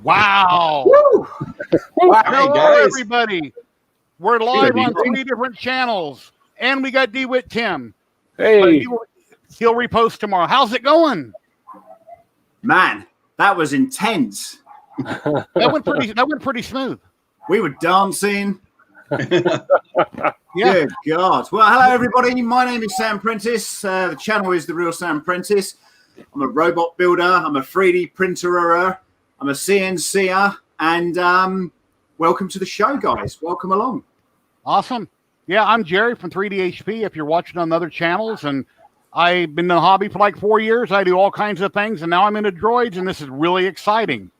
Wow. Woo! Wow. Hey, Hello, guys. everybody. We're live on 3 different channels, and we got DeWitt Tim. Hey. He'll repost tomorrow. How's it going? Man, that was intense. That went pretty smooth. We were dancing. Yeah. Good God. Well, hello, everybody. My name is Sam Prentice. The channel is The Real Sam Prentice. I'm a robot builder. I'm a 3D printerer. I'm a CNCer. And welcome to the show, guys. Welcome along. Awesome. Yeah, I'm Jerry from 3DHP. If you're watching on other channels, and I've been in the hobby for like 4 years. I do all kinds of things, and now I'm into droids, and this is really exciting.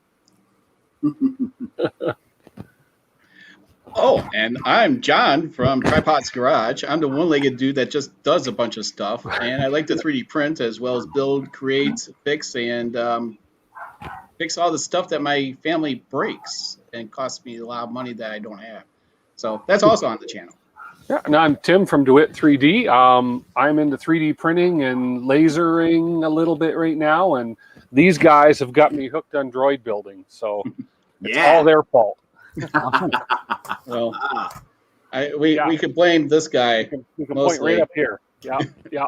Oh, and I'm John from Tripod's Garage. I'm the one-legged dude that just does a bunch of stuff, and I like to 3D print as well as build, create, fix, and fix all the stuff that my family breaks and costs me a lot of money that I don't have. So that's also on the channel. Yeah, and I'm Tim from DeWitt 3D. I'm into 3D printing and lasering a little bit right now, and these guys have got me hooked on droid building, so it's all their fault. Well, we could blame this guy. We can point right up here. Yeah, yeah.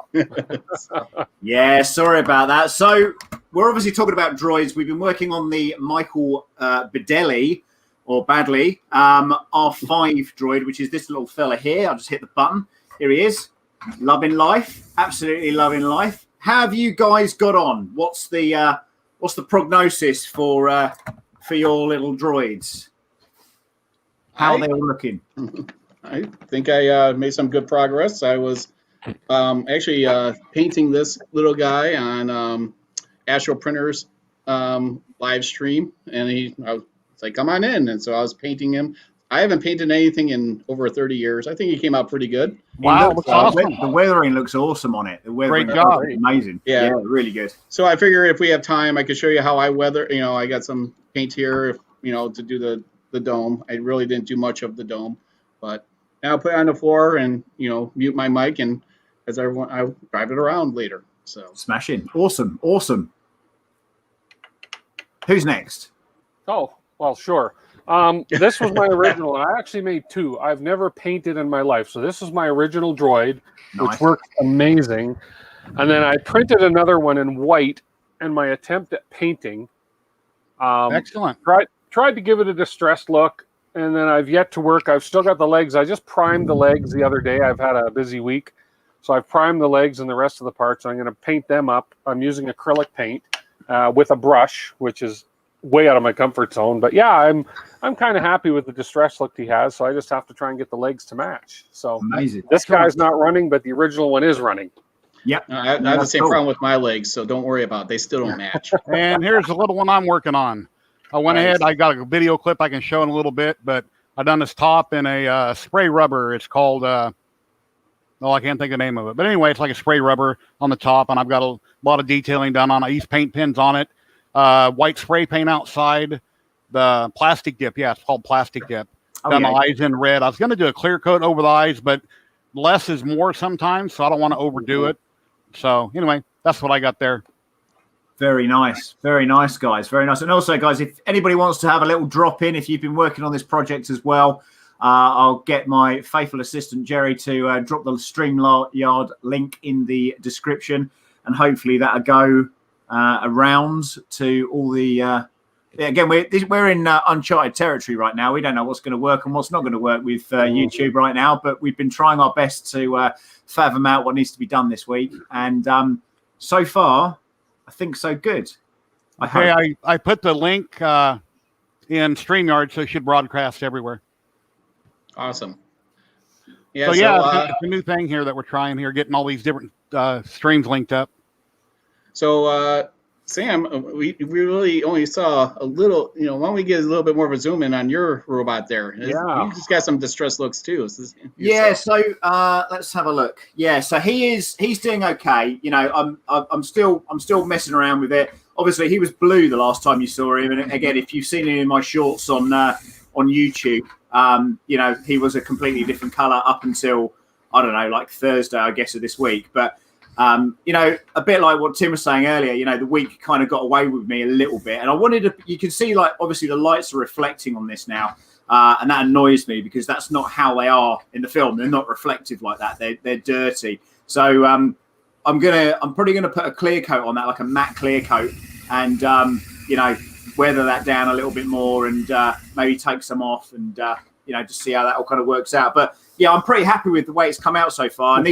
Yeah, sorry about that. So we're obviously talking about droids. We've been working on the Michael Baddeley or Baddeley R5 droid, which is this little fella here. I'll just hit the button. Here he is. Loving life. Absolutely loving life. How have you guys got on? What's the prognosis for your little droids? How are they all looking? I think I made some good progress. I was actually painting this little guy on Astro Printer's live stream, and I was like, come on in. And so I was painting him. I haven't painted anything in over 30 years. I think he came out pretty good. Wow, looks awesome. The weathering looks awesome on it. The weathering Great job. Amazing. Yeah, really good. So I figure if we have time, I could show you how I weather. You know, I got some paint here, to do the dome. I really didn't do much of the dome, but now I'll put it on the floor and mute my mic, and as I'll drive it around later. So smashing. Awesome. Who's next? Oh, well, sure. This was my original. I actually made two. I've never painted in my life, so this is my original droid, which works amazing. And then I printed another one in white in my attempt at painting. Excellent. Tried to give it a distressed look, and then I've yet to work. I've still got the legs. I just primed the legs the other day. I've had a busy week, so I've primed the legs and the rest of the parts. I'm going to paint them up. I'm using acrylic paint, with a brush, which is way out of my comfort zone. But yeah, I'm kind of happy with the distress look he has. So I just have to try and get the legs to match. So Amazing. This guy's not running, but the original one is running. Yeah, I have the same problem with my legs, so don't worry about it. They still don't match. And here's the little one I'm working on. I went ahead. I got a video clip I can show in a little bit, but I done this top in a spray rubber. It's called, I can't think of the name of it. But anyway, it's like a spray rubber on the top, and I've got a lot of detailing done on it. I use paint pins on it. White spray paint outside. The plastic dip. Yeah, it's called plastic dip. Done the eyes in red. I was going to do a clear coat over the eyes, but less is more sometimes, so I don't want to overdo it. So anyway, that's what I got there. Very nice, guys. Very nice. And also, guys, if anybody wants to have a little drop in, if you've been working on this project as well, I'll get my faithful assistant Jerry to drop the StreamYard link in the description, and hopefully that'll go around to all the. Again, we're in uncharted territory right now. We don't know what's going to work and what's not going to work with YouTube right now, but we've been trying our best to fathom out what needs to be done this week. And so far, I think so good. I put the link in StreamYard, so it should broadcast everywhere. Awesome. Yeah, so it's a new thing here that we're trying here, getting all these different streams linked up. So, Sam, we really only saw a little, why don't we get a little bit more of a zoom in on your robot there? Yeah. You just got some distressed looks too. So let's have a look. Yeah, so he's doing okay. I'm still messing around with it. Obviously, he was blue the last time you saw him, and again, if you've seen him in my shorts on YouTube, he was a completely different color up until, I don't know, like Thursday, I guess, of this week. But a bit like what Tim was saying earlier, the week kind of got away with me a little bit. And I wanted to, you can see, like, obviously the lights are reflecting on this now. And that annoys me because that's not how they are in the film. They're not reflective like that. They're dirty. So I'm probably going to put a clear coat on that, like a matte clear coat, and, weather that down a little bit more and maybe take some off and, just see how that all kind of works out. But yeah, I'm pretty happy with the way it's come out so far. And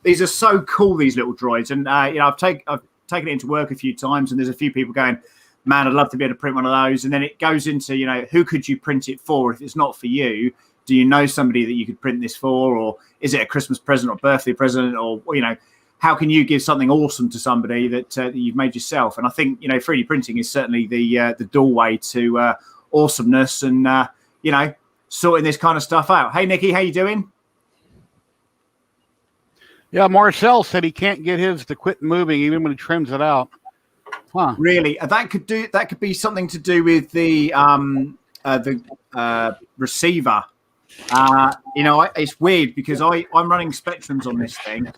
these are so cool, these little droids. And, I've taken it into work a few times, and there's a few people going, man, I'd love to be able to print one of those. And then it goes into, who could you print it for if it's not for you? Do you know somebody that you could print this for? Or is it a Christmas present or birthday present? Or, how can you give something awesome to somebody that you've made yourself? And I think, 3D printing is certainly the doorway to awesomeness and, sorting this kind of stuff out. Hey, Nikki, how you doing? Yeah, Marcel said he can't get his to quit moving even when he trims it out. Huh. Really? That could be something to do with the receiver. It's weird because I'm running Spectrums on this thing,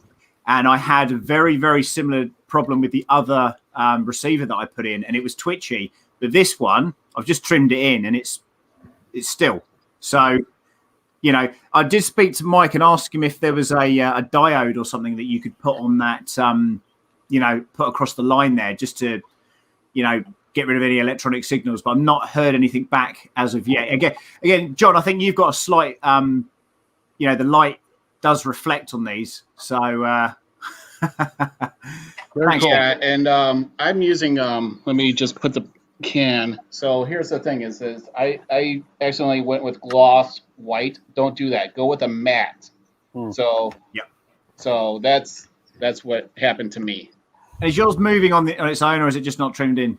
and I had a very, very similar problem with the other receiver that I put in, and it was twitchy. But this one, I've just trimmed it in, and it's still. So, I did speak to Mike and ask him if there was a diode or something that you could put on that, put across the line there just to, get rid of any electronic signals. But I've not heard anything back as of yet. Again, John, I think you've got a slight, the light does reflect on these. So, Very cool. Yeah, and I'm using, let me just put the can. So here's the thing is I accidentally went with gloss white. Don't do that. Go with a matte. So yeah. So that's what happened to me. And is yours moving on its own, or is it just not trimmed in?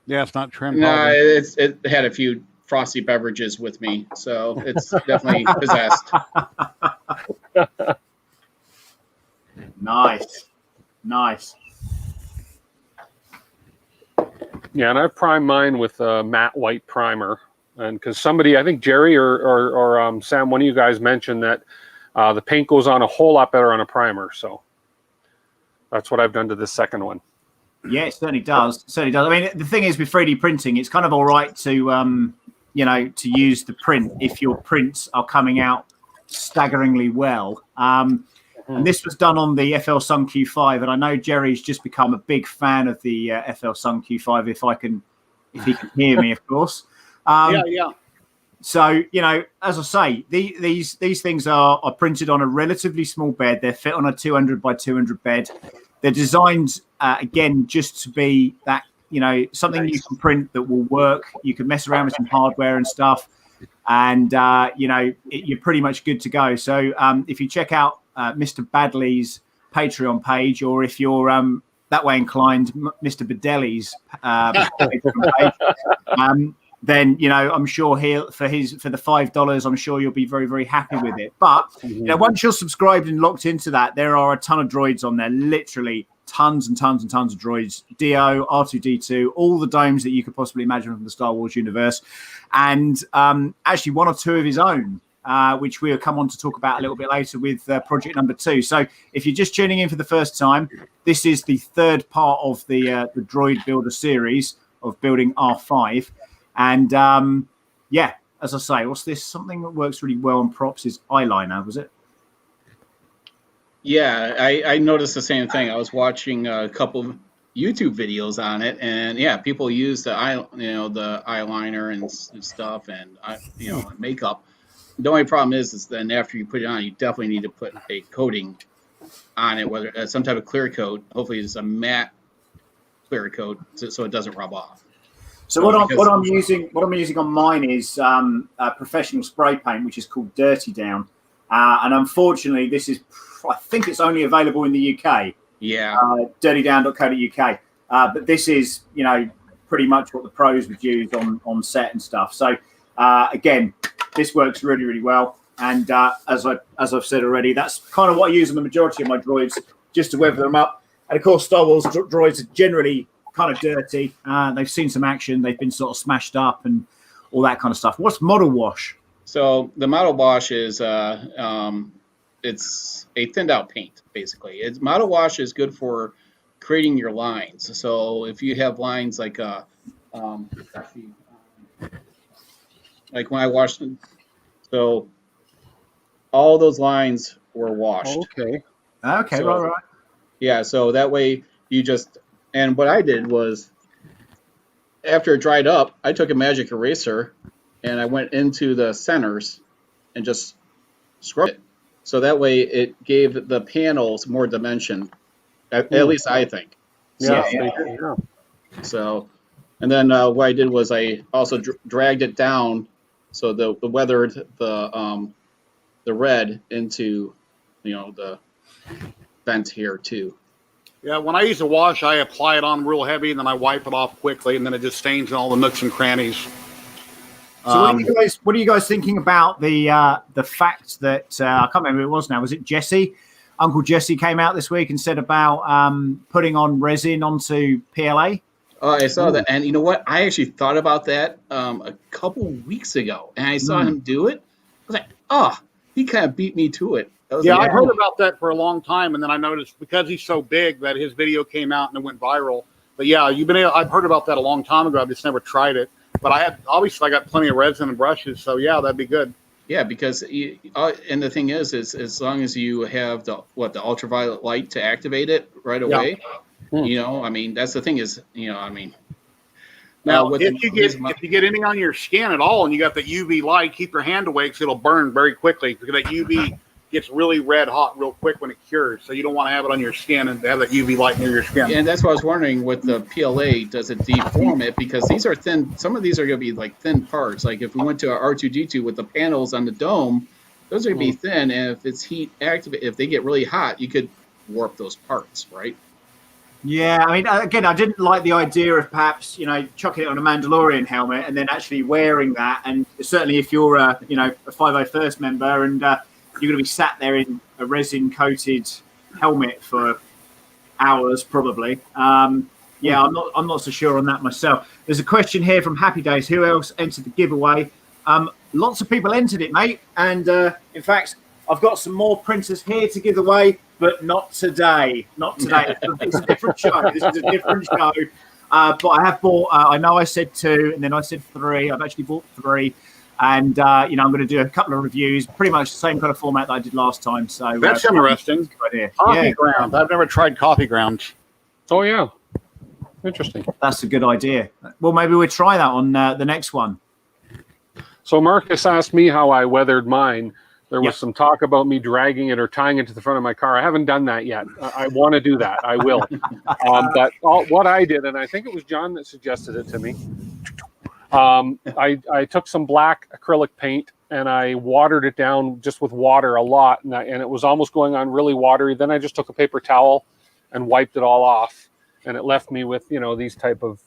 Yeah, it's not trimmed. No, it had a few frosty beverages with me, so it's definitely possessed. Nice. Yeah, and I've primed mine with a matte white primer. And because somebody, I think Jerry or Sam, one of you guys mentioned that the paint goes on a whole lot better on a primer. So that's what I've done to this second one. Yeah, it certainly does. I mean, the thing is with 3D printing, it's kind of all right to, to use the print if your prints are coming out staggeringly well. And this was done on the FL Sun Q5, and I know Jerry's just become a big fan of the FL Sun Q5. If he can hear me, of course. Yeah. So as I say, these things are printed on a relatively small bed. They're fit on a 200 by 200 bed. They're designed again just to be that something you can print that will work. You can mess around with some hardware and stuff, and you're pretty much good to go. So if you check out Mr. Baddeley's Patreon page, or if you're that way inclined, Mr. Baddeley's Patreon page, then I'm sure for the $5, I'm sure you'll be very, very happy with it. But once you're subscribed and locked into that, there are a ton of droids on there, literally tons and tons and tons of droids, Do, R2D2, all the domes that you could possibly imagine from the Star Wars universe, and actually one or two of his own, which we'll come on to talk about a little bit later with project number 2. So if you're just tuning in for the first time, this is the third part of the Droid Builder series of building R5. And as I say, what's this? Something that works really well on props is eyeliner, was it? Yeah, I noticed the same thing. I was watching a couple of YouTube videos on it, and people use the eyeliner and stuff, and makeup. The only problem is then after you put it on, you definitely need to put a coating on it, whether some type of clear coat. Hopefully, it's a matte clear coat, so it doesn't rub off. So what I'm using on mine is a professional spray paint, which is called Dirty Down, and unfortunately, I think it's only available in the UK. Yeah. Dirtydown.co.uk. But this is pretty much what the pros would use on set and stuff. So again, this works really, really well. And as I've said already, that's kind of what I use on the majority of my droids, just to weather them up. And of course, Star Wars droids are generally kind of dirty. They've seen some action. They've been sort of smashed up and all that kind of stuff. What's model wash? So the model wash is it's a thinned out paint, basically. Model wash is good for creating your lines. So if you have lines like like when I washed them, so all those lines were washed. Okay, So, right. Yeah, so that way you just, and what I did was, after it dried up, I took a magic eraser and I went into the centers and just scrubbed it. So that way it gave the panels more dimension, at least I think. Yeah. So, and then what I did was I also dragged it down, so the weathered the red into the vent here too. Yeah, when I use a wash, I apply it on real heavy, and then I wipe it off quickly, and then it just stains in all the nooks and crannies. So what are you guys thinking about the fact that I can't remember who it was now? Was it Jesse? Uncle Jesse came out this week and said about putting on resin onto PLA. Oh, I saw that, and you know what? I actually thought about that a couple weeks ago, and I saw him do it. I was like, he kind of beat me to it. Yeah, I heard about that for a long time, and then I noticed because he's so big that his video came out and it went viral. But yeah, I've heard about that a long time ago. I've just never tried it. But I got plenty of resin and brushes, so yeah, that'd be good. Yeah, because and the thing is as long as you have the ultraviolet light to activate it right away, I mean, that's the thing is, Now, if you get anything on your skin at all, and you got the UV light, keep your hand away because it'll burn very quickly. Because that UV gets really red hot real quick when it cures, so you don't want to have it on your skin and have that UV light near your skin. And that's what I was wondering with the PLA, does it deform it? Because these are thin. Some of these are going to be like thin parts. Like if we went to our R2D2 with the panels on the dome, those are going to be thin. And if it's heat active, if they get really hot, you could warp those parts, right? Yeah, I mean, again, I didn't like the idea of perhaps, chucking it on a Mandalorian helmet and then actually wearing that. And certainly if you're, a 501st member and you're going to be sat there in a resin-coated helmet for hours, probably. I'm not so sure on that myself. There's a question here from Happy Days. Who else entered the giveaway? Lots of people entered it, mate. And in fact, I've got some more printers here to give away, but not today. Not today. It's a different show. This is a different show. But I have bought, I know I said 2, and then I said 3. I've actually bought 3. And, I'm going to do a couple of reviews, pretty much the same kind of format that I did last time. So that's interesting. Coffee grounds. I've never tried coffee grounds. Oh, yeah. Interesting. That's a good idea. Well, maybe we'll try that on the next one. So Marcus asked me how I weathered mine. There was some talk about me dragging it or tying it to the front of my car. I haven't done that yet. I want to do that. I will. But what I did, and I think it was John that suggested it to me, I took some black acrylic paint and I watered it down just with water a lot, and it was almost going on really watery. Then I just took a paper towel and wiped it all off, and it left me with, you know, these type of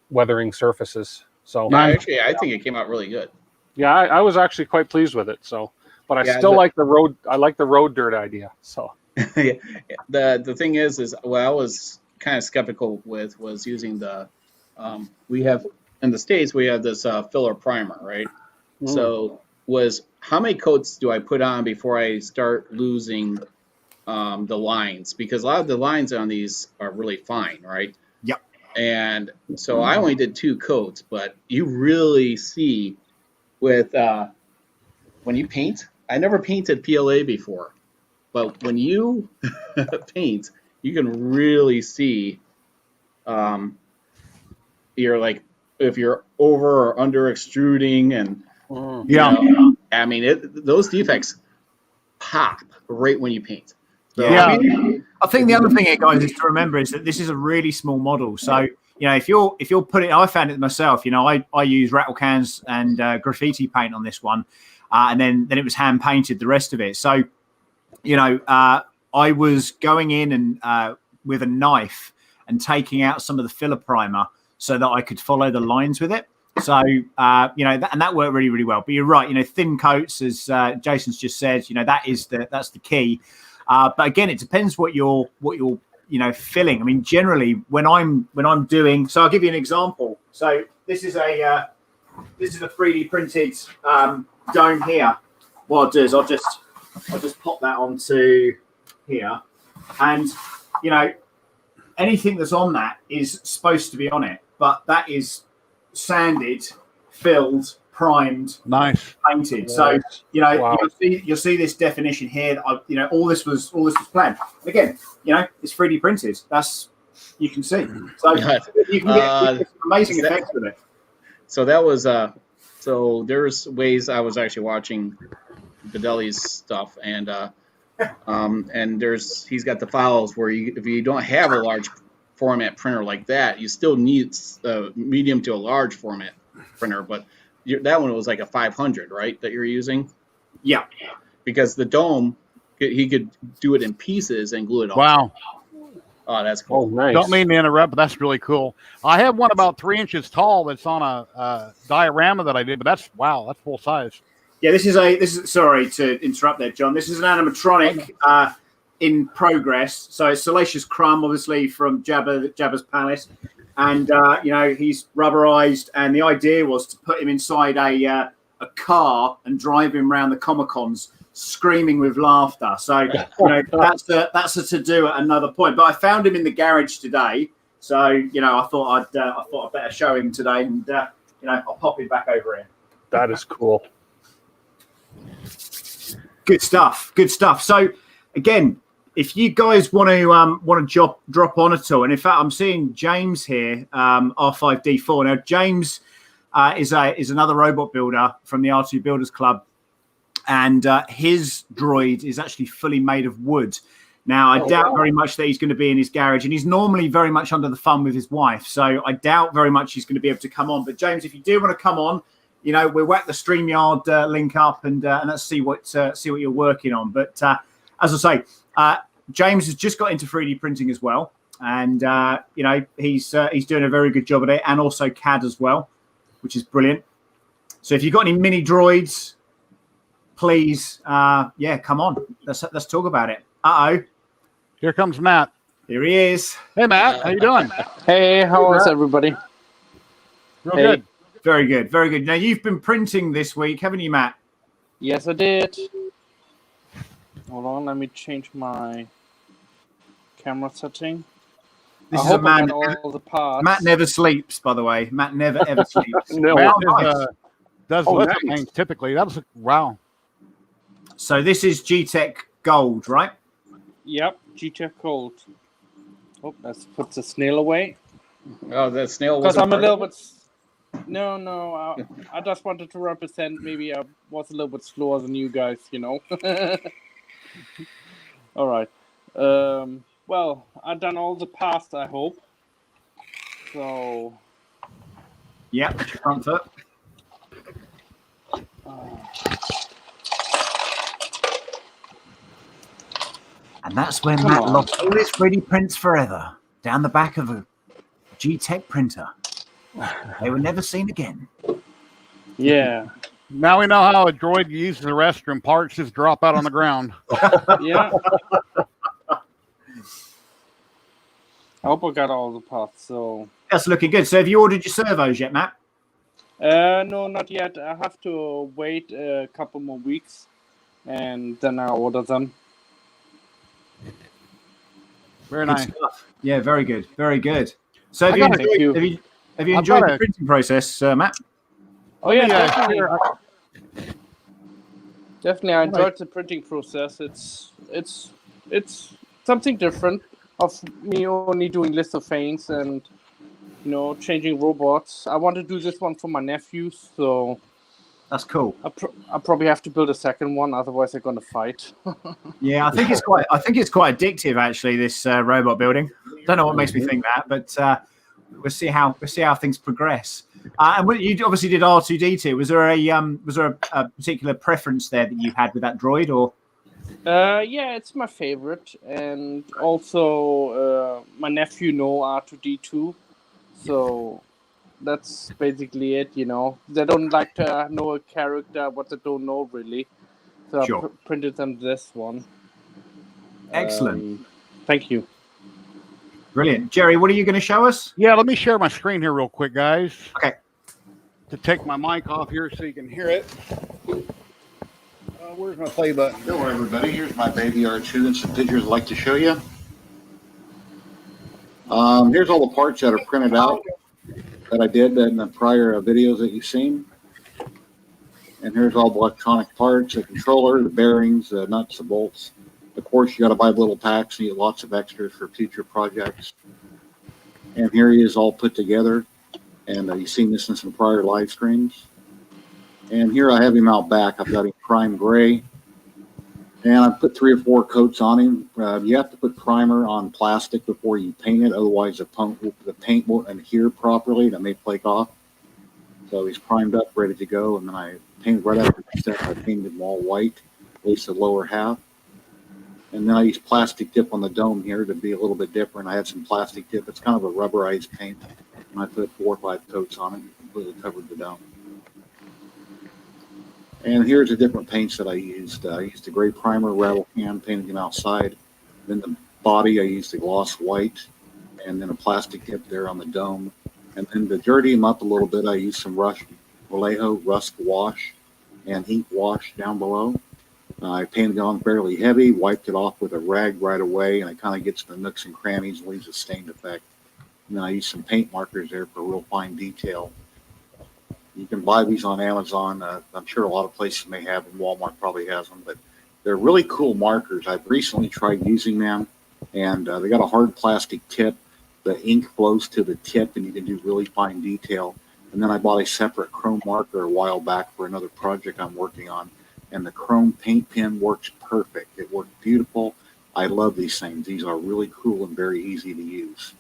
weathering surfaces. So actually, I think it came out really good. Yeah, I was actually quite pleased with it. So. But I still like the road. I like the road dirt idea. So the thing is what I was kind of skeptical with was using the we have in the States we have this filler primer, right? So how many coats do I put on before I start losing the lines? Because a lot of the lines on these are really fine, right? Yep. And so I only did 2 coats, but you really see with when you paint. I never painted PLA before, but when you paint, you can really see you're like if you're over or under extruding, and you know, I mean those defects pop right when you paint. So, I think the other thing here, guys, is to remember is that this is a really small model. So you know, if you're putting, I found it myself. You know, I use rattle cans and graffiti paint on this one. And then it was hand painted, the rest of it. So, you know, I was going in and with a knife and taking out some of the filler primer so that I could follow the lines with it. So, you know, and that worked really, really well. But you're right, you know, thin coats, as Jason's just said, you know, that's the key. But again, it depends what you're you know filling. I mean, generally when I'm doing, so I'll give you an example. So this is a 3D printed dome here. What I'll do is I'll just pop that onto here, and you know anything that's on that is supposed to be on it, but that is sanded, filled, primed, nice, painted. Nice. So you know you'll see this definition here. You know all this was planned. Again, you know it's 3D printed. That's you can see. So you can get amazing effects with it. So that was so there's ways I was actually watching Baddeley's stuff, and he's got the files where if you don't have a large format printer like that, you still need a medium to a large format printer, but that one was like a 500, right, that you're using? Yeah. Because the dome, he could do it in pieces and glue it on. Wow. Oh, that's cool. Oh, nice. Don't mean to interrupt, but that's really cool. I have one about 3 inches tall that's on a diorama that I did, but that's full size. Yeah, this is sorry to interrupt there, John. This is an animatronic in progress. So it's Salacious Crumb, obviously from Jabba's palace, and you know he's rubberized. And the idea was to put him inside a car and drive him around the Comic-Cons, screaming with laughter. So you know that's a to do at another point. But I found him in the garage today, so you know I thought I'd better show him today, and you know I'll pop him back over here. That is cool. Good stuff. So again, if you guys want to drop on at all, and in fact I'm seeing James here, R5D4. Now James is another robot builder from the R2 Builders Club. And his droid is actually fully made of wood. Now, I doubt very much that he's going to be in his garage, and he's normally very much under the thumb with his wife. So I doubt very much he's going to be able to come on. But James, if you do want to come on, you know, we'll whack the StreamYard link up, and let's see what you're working on. But as I say, James has just got into 3D printing as well, and you know he's doing a very good job at it, and also CAD as well, which is brilliant. So if you've got any mini droids, please, come on. Let's talk about it. Here comes Matt. Here he is. Hey, Matt. How you doing? Hey, how is everybody? Real good. Very good. Very good. Now, you've been printing this week, haven't you, Matt? Yes, I did. Hold on. Let me change my camera setting. This is a man. All the parts. Matt never sleeps, by the way. Matt never, ever sleeps. No, Matt does nice. Typically. That was wow. So this is ZYLTECH Gold, right? Yep, ZYLTECH Gold. Oh, let's put the snail away. Oh, that snail. Because I'm a little bit. No. I just wanted to represent. Maybe I was a little bit slower than you guys, All right. Well, I've done all the paths, I hope. So. Yeah, that's your front foot. And that's when Matt lost all his 3D prints forever, down the back of a ZYLTECH printer. They were never seen again. Yeah. Now we know how a droid uses the restroom. Parts just drop out on the ground. Yeah. I hope I got all the paths. So that's looking good. So have you ordered your servos yet, Matt? No, not yet. I have to wait a couple more weeks, and then I order them. Very good nice stuff. Yeah, very good, very good. So have you enjoyed the printing process, Matt? Oh yeah, definitely. Definitely, I enjoyed the printing process. It's something different of me only doing lithophanes and changing robots. I want to do this one for my nephews, so that's cool. I probably have to build a second one, otherwise they're going to fight. Yeah, I think it's quite addictive actually. This robot building. Don't know what makes me think that, but we'll see how things progress. And you obviously did R2D2. Was there a particular preference there that you had with that droid, or? Yeah, it's my favorite, and also my nephew know R2D2, so that's basically it. They don't like to know a character what they don't know really, so sure. I printed them this one. Excellent. Thank you. Brilliant. Jerry, what are you going to show us? Yeah, let me share my screen here real quick, guys. Okay. To take my mic off here so you can hear it. Where's my play button? Hello, everybody. Here's my baby R2 and some pictures I'd like to show you. Here's all the parts that are printed out that I did in the prior videos that you've seen. And here's all the electronic parts, the controller, the bearings, the nuts, the bolts. Of course, you got to buy little packs and you get lots of extras for future projects. And here he is all put together. And you've seen this in some prior live streams. And here I have him out back. I've got him prime gray. And I put 3 or 4 coats on him. You have to put primer on plastic before you paint it. Otherwise, the paint won't adhere properly and it may flake off. So he's primed up, ready to go. And then I painted right after the step. I painted him all white, at least the lower half. And then I used plastic dip on the dome here to be a little bit different. I had some plastic dip. It's kind of a rubberized paint. And I put 4 or 5 coats on it and completely covered the dome. And here's the different paints that I used. I used a gray primer, rattle can, painted him outside. Then the body, I used a gloss white. And then a plastic dip there on the dome. And then to dirty him up a little bit, I used some Vallejo rust wash and ink wash down below. I painted it on fairly heavy, wiped it off with a rag right away, and it kind of gets the nooks and crannies and leaves a stained effect. And then I used some paint markers there for real fine detail. You can buy these on Amazon. I'm sure a lot of places may have them. Walmart probably has them, but they're really cool markers. I've recently tried using them, and they got a hard plastic tip. The ink flows to the tip, and you can do really fine detail. And then I bought a separate chrome marker a while back for another project I'm working on. And the chrome paint pen works perfect. It worked beautiful. I love these things. These are really cool and very easy to use.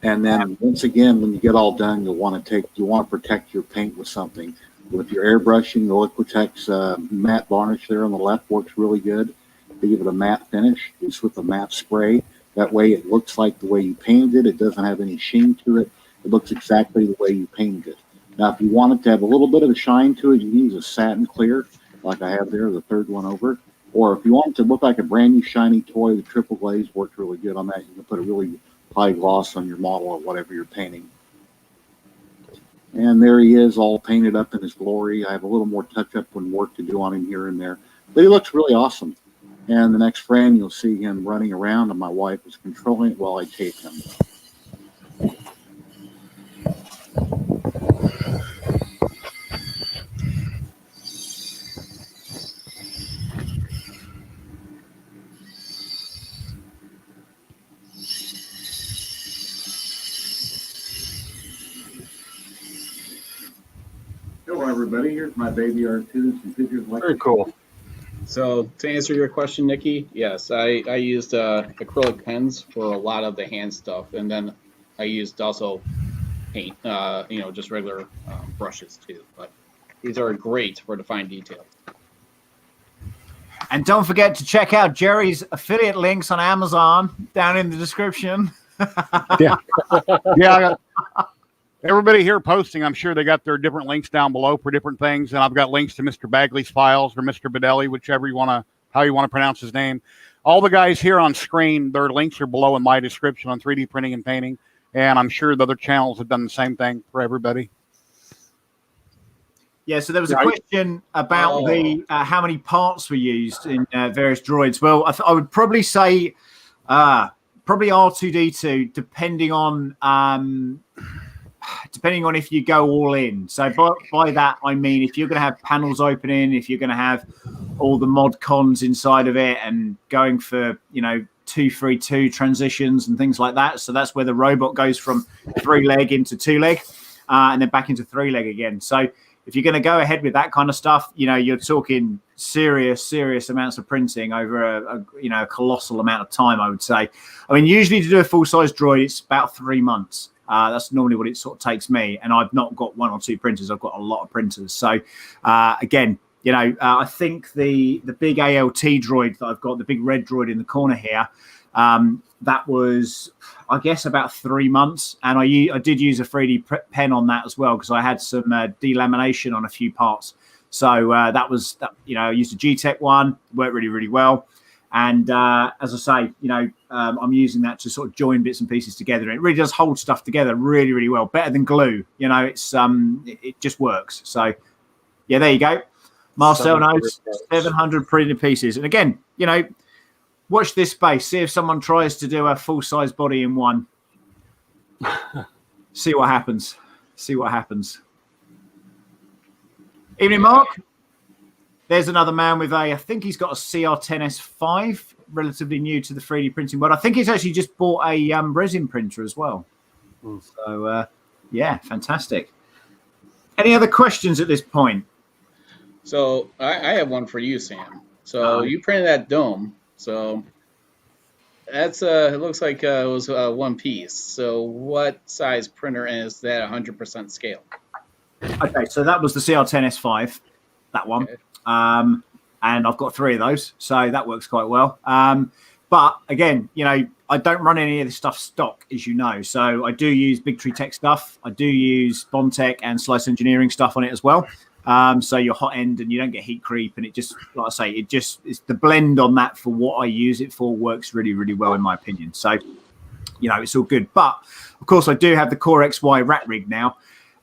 And then once again, when you get all done, you want to protect your paint with something. With your airbrushing, the Liquitex matte varnish there on the left works really good. To give it a matte finish, it's with a matte spray. That way it looks like the way you painted it. It doesn't have any sheen to it. It looks exactly the way you painted it. Now, if you want it to have a little bit of a shine to it, you can use a satin clear, like I have there, the third one over. Or if you want it to look like a brand new shiny toy, the triple glaze works really good on that. You can put a really high gloss on your model or whatever you're painting. And there he is, all painted up in his glory. I have a little more touch-up and work to do on him here and there. But he looks really awesome. And the next frame, you'll see him running around, and my wife is controlling it while I tape him. Hello, everybody. Here's my baby R2 and some pictures like Very cool. So to answer your question, Nikki, yes, I used acrylic pens for a lot of the hand stuff, and then I used also paint, just regular brushes too. But these are great for the fine detail. And don't forget to check out Jerry's affiliate links on Amazon down in the description. Yeah. Yeah. Everybody here posting, I'm sure they got their different links down below for different things. And I've got links to Mr. Bagley's files or Mr. Baddeley, whichever how you want to pronounce his name. All the guys here on screen, their links are below in my description on 3D printing and painting. And I'm sure the other channels have done the same thing for everybody. Yeah, so there was a question about the how many parts were used in various droids. Well, I would probably say probably R2D2, depending on if you go all in. So by that I mean if you're going to have panels opening, if you're going to have all the mod cons inside of it, and going for 2-3-2 transitions and things like that. So that's where the robot goes from 3-leg into 2-leg, and then back into 3-leg again. So if you're going to go ahead with that kind of stuff, you're talking serious amounts of printing over a colossal amount of time, I would say. I mean, usually to do a full-size droid, it's about 3 months. That's normally what it sort of takes me. And I've not got 1 or 2 printers. I've got a lot of printers. So, again, I think the big ALT droid that I've got, the big red droid in the corner here, that was, I guess, about 3 months. And I did use a 3D pen on that as well, because I had some delamination on a few parts. So I used a ZYLTECH one, worked really, really well. And as I say, I'm using that to sort of join bits and pieces together. And it really does hold stuff together really, really well. Better than glue. It just works. So, yeah, there you go. Marcel knows 700 printed pieces. And again, watch this space. See if someone tries to do a full-size body in one. See what happens. Evening, Mark. There's another man with I think he's got a CR10S5, relatively new to the 3D printing world. I think he's actually just bought a resin printer as well. So, yeah, fantastic. Any other questions at this point? So I have one for you, Sam. So you printed that dome. So that's it looks like it was one piece. So what size printer is that 100% scale? Okay, so that was the CR10S5, that one. Okay. And I've got 3 of those, so that works quite well. But again, I don't run any of this stuff stock, as you know. So I do use Big Tree Tech stuff. I do use Bondtech and Slice Engineering stuff on it as well. So you're hot end and you don't get heat creep, and it just, like I say, it's the blend on that for what I use it for works really, really well in my opinion. So, it's all good. But of course, I do have the Core XY rat rig now,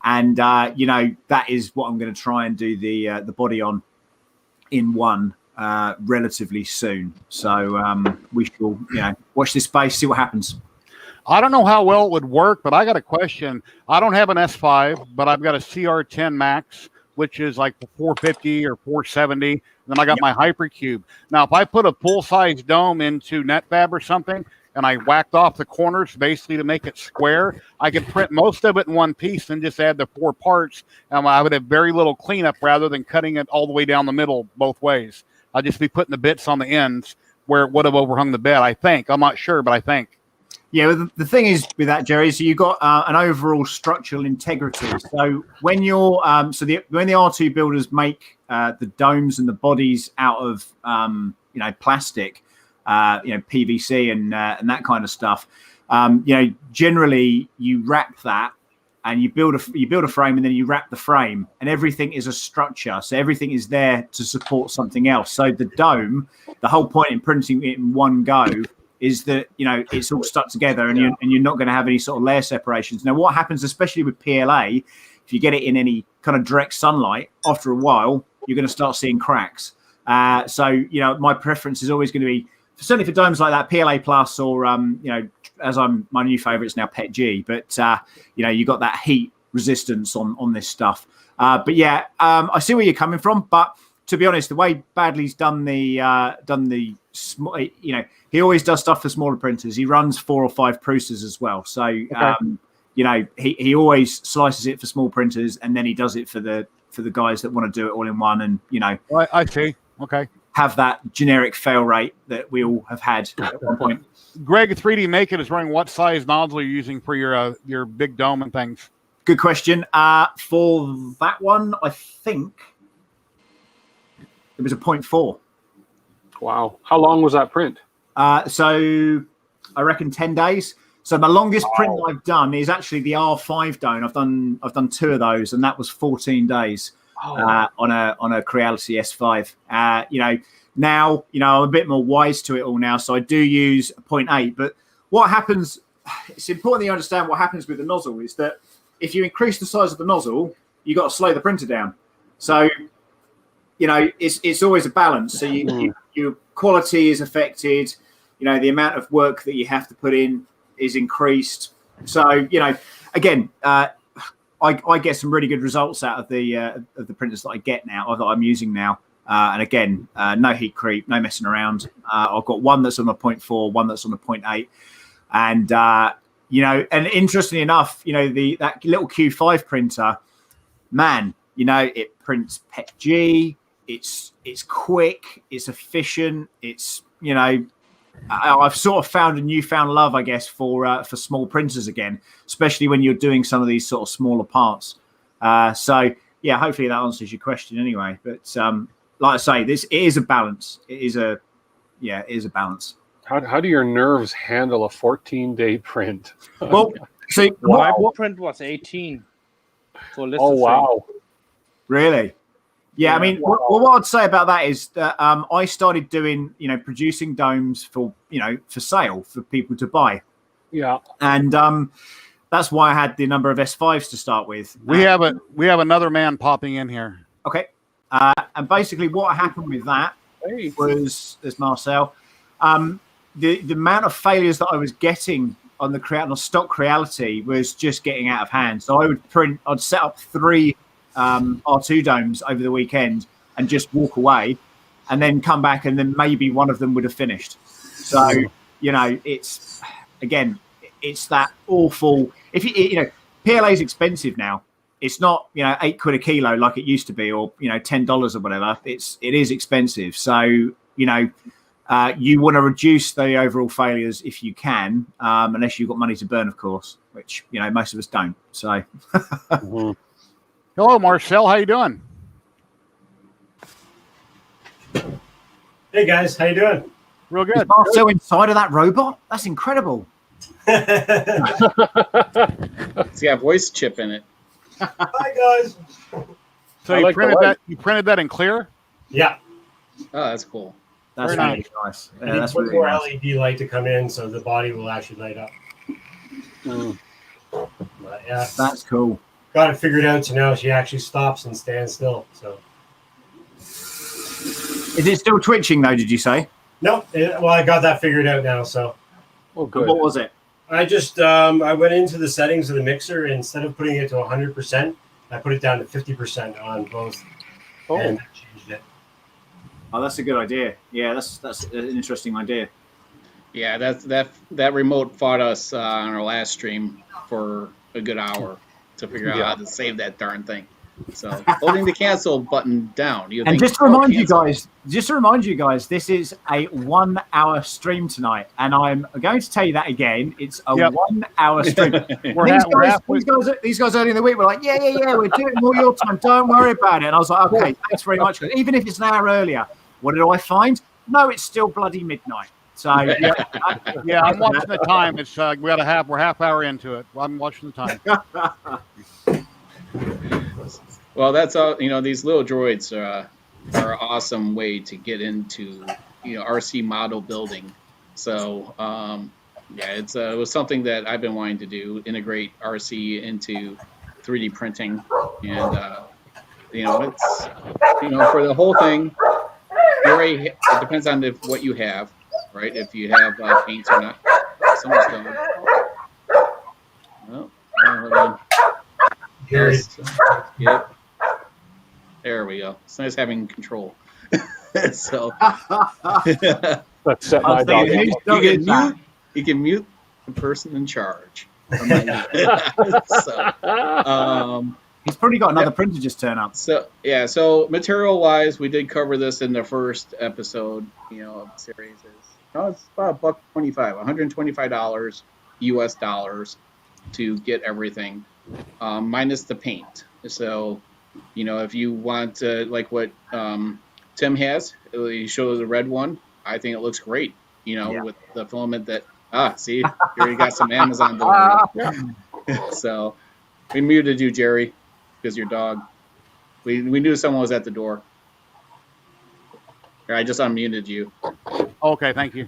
and that is what I'm going to try and do the body on in one relatively soon. So we shall, watch this space, see what happens. I don't know how well it would work, but I got a question. I don't have an S5, but I've got a CR10 Max, which is like 450 or 470. And then I got my Hypercube. Now, if I put a full-size dome into NetFab or something, and I whacked off the corners basically to make it square, I could print most of it in one piece and just add the 4 parts. And I would have very little cleanup rather than cutting it all the way down the middle both ways. I'd just be putting the bits on the ends where it would have overhung the bed, I think. I'm not sure, but I think. Yeah, the thing is with that, Jerry, so you've got an overall structural integrity. So when you're when the R2 builders make the domes and the bodies out of plastic, PVC and that kind of stuff, generally you wrap that and you build a frame, and then you wrap the frame, and everything is a structure. So everything is there to support something else. So the dome, the whole point in printing it in one go is that it's all stuck together, and you're not going to have any sort of layer separations. Now, what happens, especially with PLA, if you get it in any kind of direct sunlight, after a while you're going to start seeing cracks. So my preference is always going to be, certainly for domes like that, PLA Plus, or my new favorite is now PET G. But you got that heat resistance on this stuff. But yeah, I see where you're coming from. But to be honest, the way Baddeley's done the small, he always does stuff for smaller printers. He runs 4 or 5 Prusas as well. So you know, he always slices it for small printers, and then he does it for the guys that want to do it all in one, and you know, I see. Okay. have that generic fail rate that we all have had at one point. Greg, 3D Make It is running what size nozzle are you using for your big dome and things? Good question. For that one, I think it was a 0.4. Wow. How long was that print? So I reckon 10 days. So my longest print I've done is actually the R5 dome. I've done 2 of those, and that was 14 days on a Creality S5. You know, now, you know, I'm a bit more wise to it all now, so I do use a 0.8. But what happens, it's important that you understand what happens with the nozzle is that if you increase the size of the nozzle, you got to slow the printer down. So, you know, it's always a balance. So your quality is affected. You know, the amount of work that you have to put in is increased. So, you know, again, I get some really good results out of the printers that I get now, or that I'm using now. And again, no heat creep, no messing around. I've got one that's on a 0.4, one that's on a 0.8, and you know, and interestingly enough, you know, that little Q5 printer, man, you know, it prints PETG. It's quick, it's efficient. It's, you know, I've sort of found a newfound love, I guess, for small printers again, especially when you're doing some of these sort of smaller parts. So yeah, hopefully that answers your question anyway. But like I say, it is a balance. It is a balance. How do your nerves handle a 14-day print? Well, see, My print was 18. For Oh wow! Really? Yeah, I mean, what I'd say about that is that I started doing, you know, producing domes for, you know, for sale for people to buy. Yeah, and that's why I had the number of S5s to start with. We have another man popping in here. Okay, and basically what happened with that was, there's Marcel. The amount of failures that I was getting on the stock Creality was just getting out of hand. So I'd set up 3 R2 domes over the weekend and just walk away, and then come back, and then maybe one of them would have finished. So, you know, it's that awful. If you know, PLA is expensive now. It's not, you know, £8 a kilo like it used to be, or, you know, $10 or whatever. It is expensive. So, you know, you want to reduce the overall failures if you can, unless you've got money to burn, of course, which, you know, most of us don't. So. Hello, Marcel. How you doing? Hey guys, how you doing? Real good. Is Marcel inside of that robot? That's incredible. It's got a voice chip in it. Hi guys. So you printed that in clear? Yeah. Oh, that's cool. That's Very really nice. I Yeah, need that's one really more nice. LED light to come in so the body will actually light up. But yeah, That's cool. got it figured out. So now she actually stops and stands still. So Is it still twitching though? Did you say? nope. Well, I got that figured out now. So oh good. What was it? I just I went into the settings of the mixer, and instead of putting it to 100%, I put it down to 50% on both, and that changed it. Oh, that's a good idea. Yeah, that's an interesting idea. Yeah, that remote fought us on our last stream for a good hour to figure out how to save that darn thing. So holding the cancel button down. And just to remind you guys, this is a 1 hour stream tonight, and I'm going to tell you that again. It's a 1 hour stream. These guys early in the week were like, yeah, we're doing more your time. Don't worry about it. And I was like, okay, thanks very much. Even if it's an hour earlier, what did I find? No, it's still bloody midnight. So yeah, I'm watching the time. It's we're half hour into it. I'm watching the time. Well, that's all. You know, these little droids are an awesome way to get into, you know, RC model building. So yeah, it was something that I've been wanting to do, integrate RC into 3D printing, and you know, it's, you know, for the whole thing. It depends on what you have, right? If you have paints or not. Someone's going. Oh, hold on. Yep. There we go. It's nice having control. So That's set my dog. you can mute the person in charge. So, he's probably got another printer just turn up. So yeah, so material wise, we did cover this in the first episode, of the series. It's about $125, $125 US dollars to get everything, minus the paint. So, if you want like what Tim has, he showed the red one. I think it looks great. With the filament that see, you already got some Amazon delivery. So we muted you, Jerry, because your dog. We knew someone was at the door. I just unmuted you. Okay, thank you.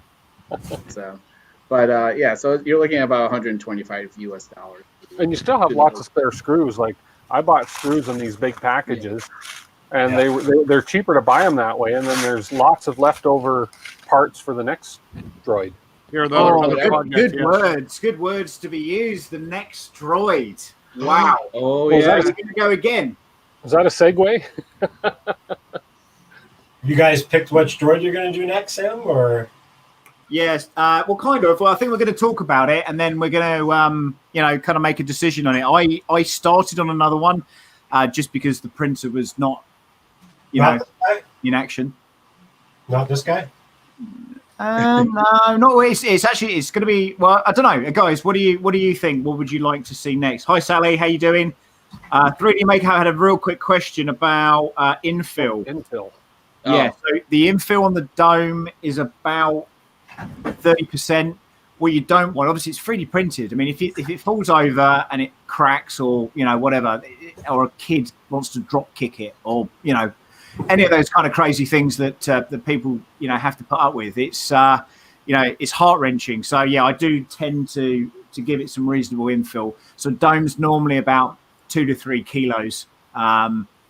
So, but so you're looking at about 125 US dollars. And you still have lots of spare screws. Like I bought screws in these big packages, and they're cheaper to buy them that way. And then there's lots of leftover parts for the next droid. Here are the other good words to be used. The next droid. Wow. Oh, yeah. We're going to go again. Is that a segue? You guys picked which droid you're going to do next, Sam, or? Yes. Well, kind of. Well, I think we're going to talk about it, and then we're going to, kind of make a decision on it. I started on another one, just because the printer was not, in action. Not this guy. No, not. It's actually going to be. Well, I don't know, guys. What do you think? What would you like to see next? Hi, Sally. How you doing? 3D Maker had a real quick question about infill. Infill. Yeah. So the infill on the dome is about 30%. What you don't want, obviously, it's 3D printed. I mean, if it falls over and it cracks, or whatever, or a kid wants to drop kick it, or any of those kind of crazy things that that people have to put up with, it's it's heart wrenching. So yeah, I do tend to give it some reasonable infill. So dome's normally about 2 to 3 kilos.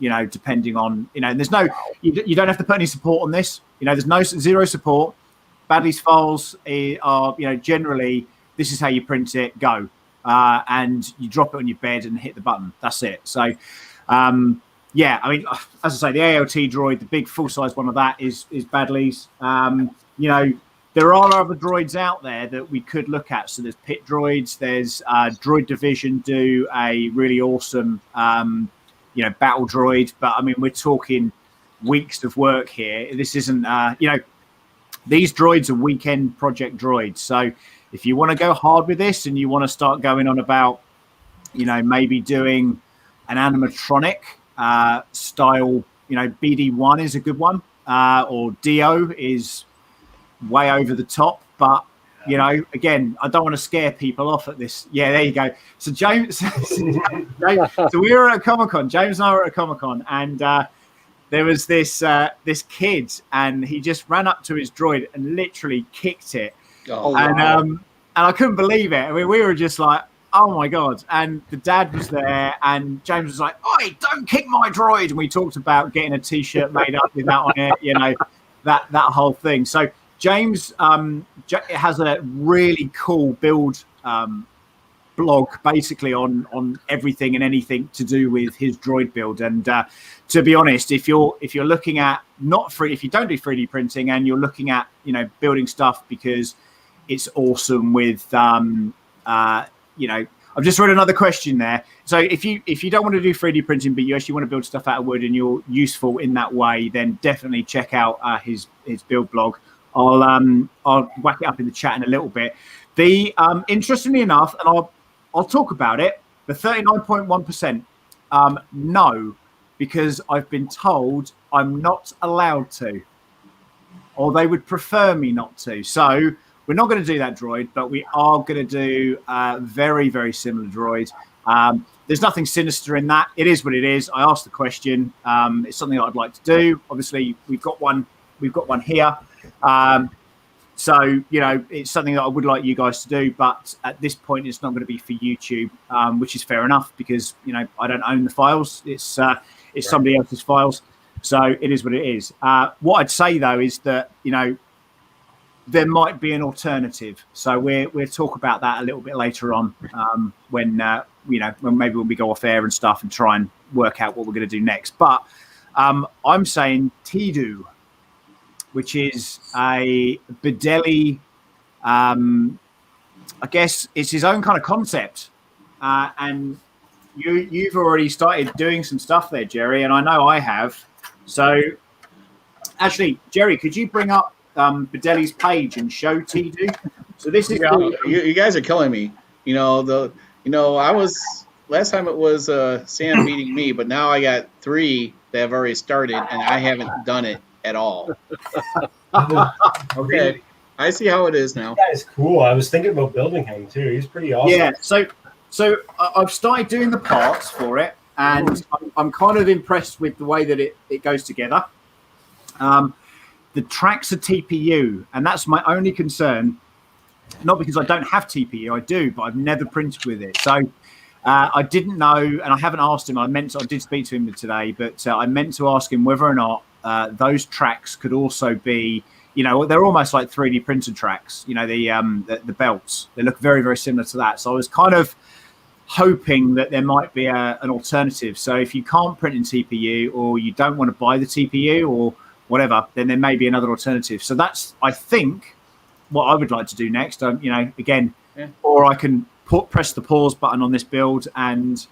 Depending on and there's no you don't have to put any support on this. There's zero support. Baddeley's files are generally this is how you print it. Go and you drop it on your bed and hit the button. That's it. So. Yeah, I mean, as I say, the ALT droid, the big full-size one of that is Baddeley's. There are other droids out there that we could look at. So there's Pit Droids, there's Droid Division do a really awesome, battle droid. But, I mean, we're talking weeks of work here. This isn't, these droids are weekend project droids. So if you want to go hard with this and you want to start going on about, maybe doing an animatronic, style, BD1 is a good one, or DO is way over the top, but again, I don't want to scare people off at this. Yeah, there you go. So James, so we were at Comic-Con. James and I were at Comic-Con, and there was this kid, and he just ran up to his droid and literally kicked it, and I couldn't believe it. I mean, we were just like, oh my God. And the dad was there, and James was like, oi, don't kick my droid. And we talked about getting a t-shirt made up with that on it, that whole thing. So James has a really cool build blog basically on everything and anything to do with his droid build. And to be honest, if you're looking at if you don't do 3D printing and you're looking at, building stuff because it's awesome with, I've just read another question there. So if you don't want to do 3D printing, but you actually want to build stuff out of wood and you're useful in that way, then definitely check out his build blog. I'll whack it up in the chat in a little bit. The interestingly enough, and I'll talk about it. The 39.1%, no, because I've been told I'm not allowed to, or they would prefer me not to. So. We're not going to do that droid, but we are going to do a very, very similar droid. There's nothing sinister in that. It is what it is. I asked the question. It's something that I'd like to do. Obviously, we've got one here. So, it's something that I would like you guys to do. But at this point, it's not going to be for YouTube, which is fair enough because, I don't own the files. It's somebody else's files. So it is what it is. What I'd say, though, is that, there might be an alternative. So we'll talk about that a little bit later on when we go off air and stuff and try and work out what we're going to do next. But I'm saying Tidu, which is a Baddeley I guess it's his own kind of concept, and you've already started doing some stuff there, Jerry, and I know I have. So, actually, Jerry, could you bring up Baddeley's page and show T-Do? So this is you guys are killing me. I was last time it was Sam beating me, but now I got 3 that have already started, and I haven't done it at all. Okay, I see how it is now. That is cool. I was thinking about building him too. He's pretty awesome. Yeah. So I've started doing the parts for it, and I'm kind of impressed with the way that it goes together. The tracks are TPU, and that's my only concern. Not because I don't have TPU, I do, but I've never printed with it. So I didn't know, and I haven't asked him. I did speak to him today, but I meant to ask him whether or not those tracks could also be, they're almost like 3D printed tracks. The belts, they look very, very similar to that. So I was kind of hoping that there might be an alternative. So if you can't print in TPU, or you don't want to buy the TPU or whatever, then there may be another alternative. So that's, I think, what I would like to do next. Or I can press the pause button on this build, and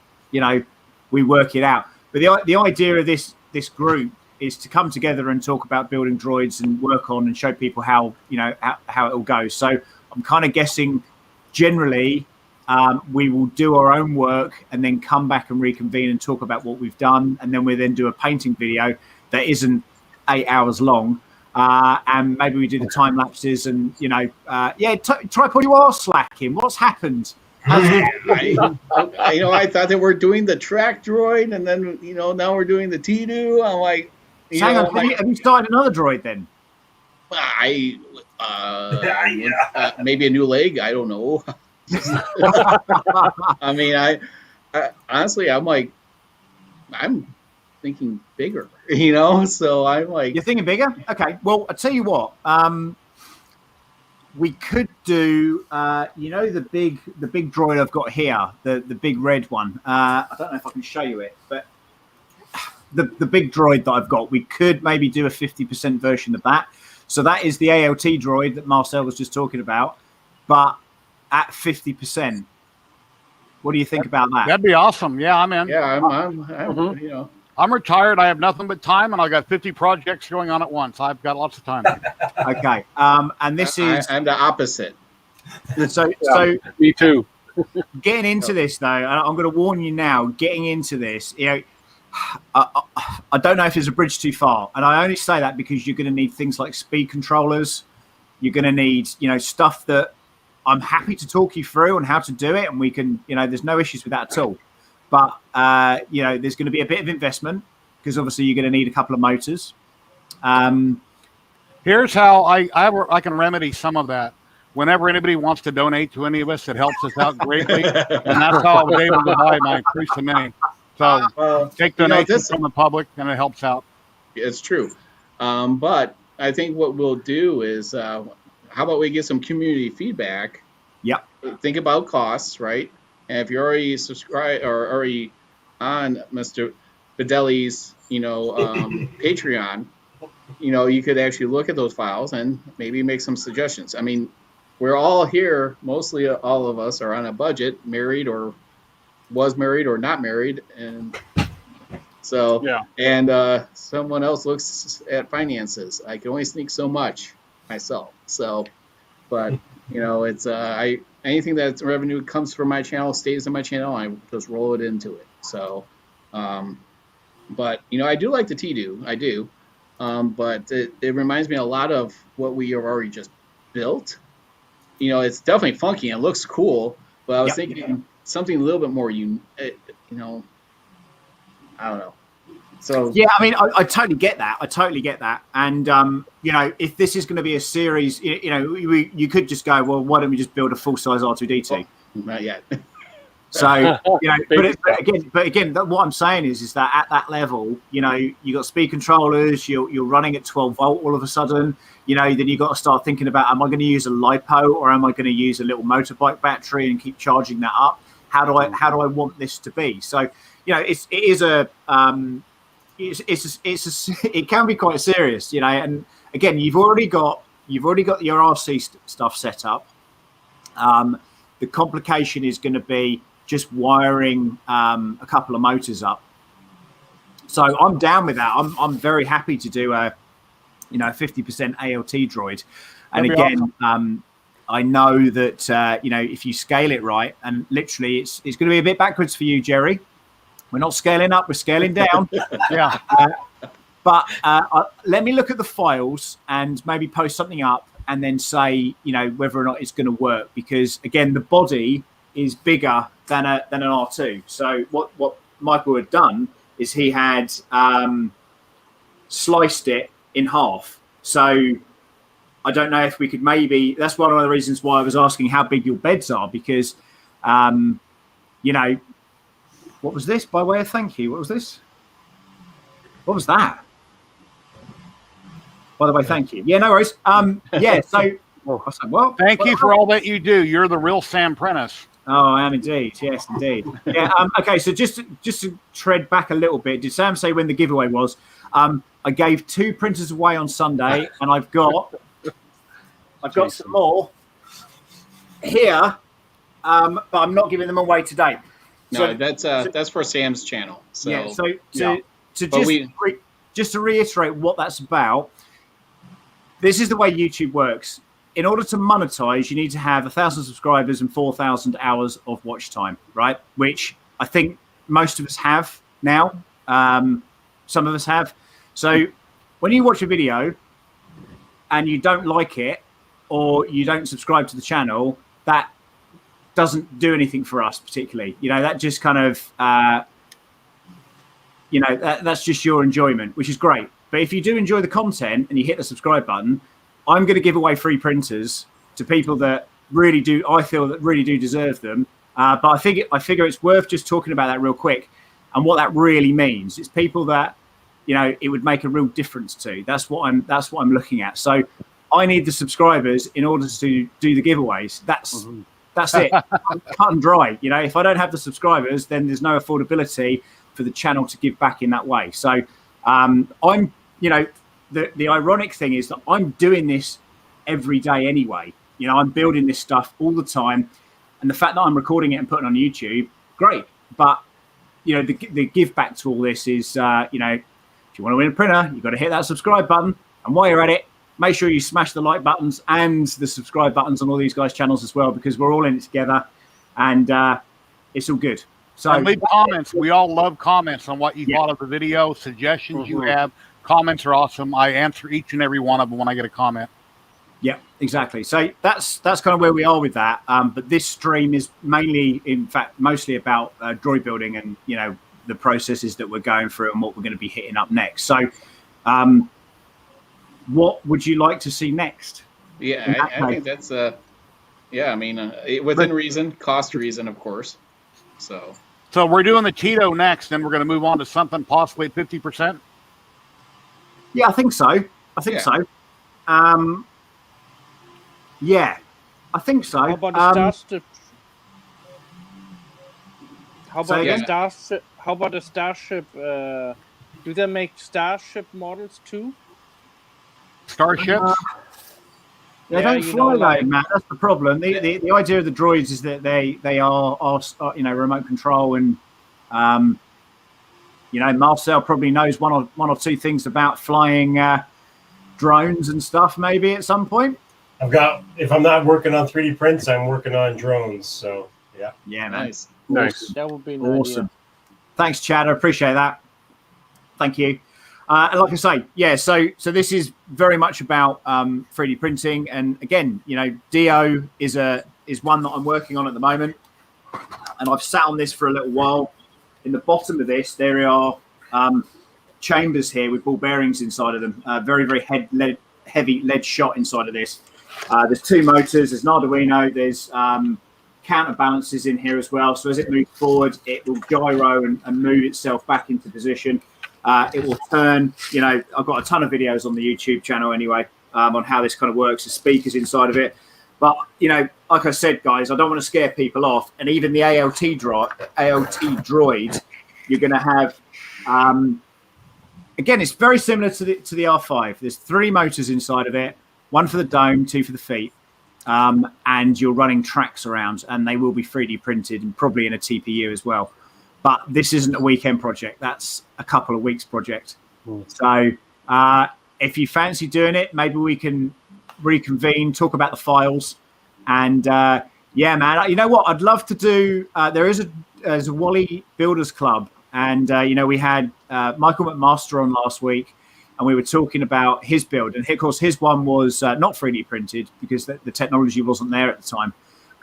we work it out. But the idea of this group is to come together and talk about building droids and work on and show people how it will go. So I'm kind of guessing generally we will do our own work and then come back and reconvene and talk about what we've done, and then we then do a painting video that isn't 8 hours long. And maybe we do the time lapses, and Tripod, you are slacking. What's happened? I thought that we're doing the track droid, and then now we're doing the T-Do. I'm like, hang on, have you started another droid then? Maybe a new leg. I don't know. I mean, I honestly, I'm thinking bigger, so I'm like, you're thinking bigger. Okay, well, I tell you what, we could do the big droid I've got here, the big red one. I don't know if I can show you it, but the big droid that I've got, we could maybe do a 50% version of that. So that is the ALT droid that Marcel was just talking about, but at 50%. What do you think about that? That'd be awesome. Yeah, I'm in. Yeah, I'm I'm retired. I have nothing but time, and I've got 50 projects going on at once. I've got lots of time. Okay. And this I'm the opposite. So me too. Getting into this, though, I'm going to warn you now. Getting into this, I don't know if there's a bridge too far, and I only say that because you're going to need things like speed controllers. You're going to need, stuff that I'm happy to talk you through on how to do it, and we can, there's no issues with that at all. But, there's going to be a bit of investment because obviously you're going to need a couple of motors. Here's how I can remedy some of that. Whenever anybody wants to donate to any of us, it helps us out greatly. And that's how I was able to buy my Priest Mini. So take donations from the public, and it helps out. It's true. But I think what we'll do is, how about we get some community feedback? Yep. Think about costs, right? And if you're already subscribed or already on Mr. Baddeley's, Patreon, you could actually look at those files and maybe make some suggestions. I mean, we're all here, mostly all of us are on a budget, married or was married or not married. And so, yeah. And someone else looks at finances. I can only sneak so much myself. So, but, it's, anything that's revenue comes from my channel stays in my channel. I just roll it into it. So, but I do like the T-Do. I do. But it reminds me a lot of what we have already just built. It's definitely funky and it looks cool, but I was thinking something a little bit more, I don't know. So yeah, I mean, I totally get that. And if this is going to be a series, you could just go, well, why don't we just build a full size R2D2? Not yet. So but again, what I'm saying is that at that level, you got speed controllers, you're running at 12 volt all of a sudden. Then you got to start thinking about, am I going to use a LiPo or am I going to use a little motorbike battery and keep charging that up? How do I want this to be? So it can be quite serious, And again, you've already got your RC stuff set up. The complication is going to be just wiring a couple of motors up. So I'm down with that. I'm very happy to do a 50% ALT droid. And again, I know that if you scale it right, and literally it's going to be a bit backwards for you, Jerry. We're not scaling up, we're scaling down. Yeah. But let me look at the files and maybe post something up and then say, whether or not it's going to work. Because again, the body is bigger than an R2. So what Michael had done is he had sliced it in half. So I don't know if we could that's one of the reasons why I was asking how big your beds are, because, what was this by way of thank you? What was this? What was that? By the way, thank you. Yeah, no worries. Yeah, so well, thank you for all that you do. You're the real Sam Prentice. Oh, I am indeed. Yes, indeed. Yeah. Okay, so just to tread back a little bit, did Sam say when the giveaway was? I gave 2 printers away on Sunday, and I've got some more here, but I'm not giving them away today. No, that's for Sam's channel. So yeah. Just to reiterate what that's about. This is the way YouTube works. In order to monetize, you need to have 1,000 subscribers and 4,000 hours of watch time, right? Which I think most of us have now. Some of us have. So when you watch a video and you don't like it or you don't subscribe to the channel, that doesn't do anything for us particularly. That just kind of, that's just your enjoyment, which is great. But if you do enjoy the content and you hit the subscribe button, I'm going to give away free printers to people that really do, I feel that really do deserve them. But I figure it's worth just talking about that real quick and what that really means. It's people that, it would make a real difference to. That's what I'm looking at. So I need the subscribers in order to do the giveaways. That's it. Cut and dry. If I don't have the subscribers, then there's no affordability for the channel to give back in that way. So I'm, the ironic thing is that I'm doing this every day anyway. I'm building this stuff all the time. And the fact that I'm recording it and putting it on YouTube, great. But, the give back to all this is, if you want to win a printer, you've got to hit that subscribe button. And while you're at it, make sure you smash the like buttons and the subscribe buttons on all these guys' channels as well, because we're all in it together and it's all good. So and leave comments. We all love comments on what you thought of the video, suggestions you have. Comments are awesome. I answer each and every one of them when I get a comment. Yeah, exactly. So that's kind of where we are with that. But this stream is mainly, in fact, mostly about droid building and, the processes that we're going through and what we're going to be hitting up next. So what would you like to see next? Yeah, I think that's, within reason, cost reason, of course. So we're doing the Cheeto next, and we're going to move on to something possibly at 50%. Yeah, I think so. So. Yeah, I think so. How about the Starship? How about the Starship? Do they make Starship models too? Starships? They don't fly though, Matt. That's the problem. The idea of the droids is that they are remote control, and Marcel probably knows one or two things about flying drones and stuff. Maybe at some point. If I'm not working on 3D prints, I'm working on drones. So yeah. Yeah, nice. Nice. That would be awesome. Thanks, Chad. I appreciate that. Thank you. And like I say, yeah, so this is very much about 3D printing. And again, DO is one that I'm working on at the moment. And I've sat on this for a little while. In the bottom of this, there are chambers here with ball bearings inside of them. Very, very heavy lead shot inside of this. There's 2 motors. There's an Arduino. There's counterbalances in here as well. So as it moves forward, it will gyro and move itself back into position. It will turn, I've got a ton of videos on the YouTube channel anyway, on how this kind of works. The speakers inside of it. But, like I said, guys, I don't want to scare people off. And even the ALT droid, you're going to have, again, it's very similar to the R5. There's 3 motors inside of it, 1 for the dome, 2 for the feet. and you're running tracks around, and they will be 3D printed and probably in a TPU as well. But this isn't a weekend project. That's a couple of weeks project. So if you fancy doing it, maybe we can reconvene, talk about the files. And yeah, man, you know what? I'd love to do, there's a Wally Builders Club. And, you know, we had Michael McMaster on last week, and we were talking about his build. And of course, his one was not 3D printed because the technology wasn't there at the time.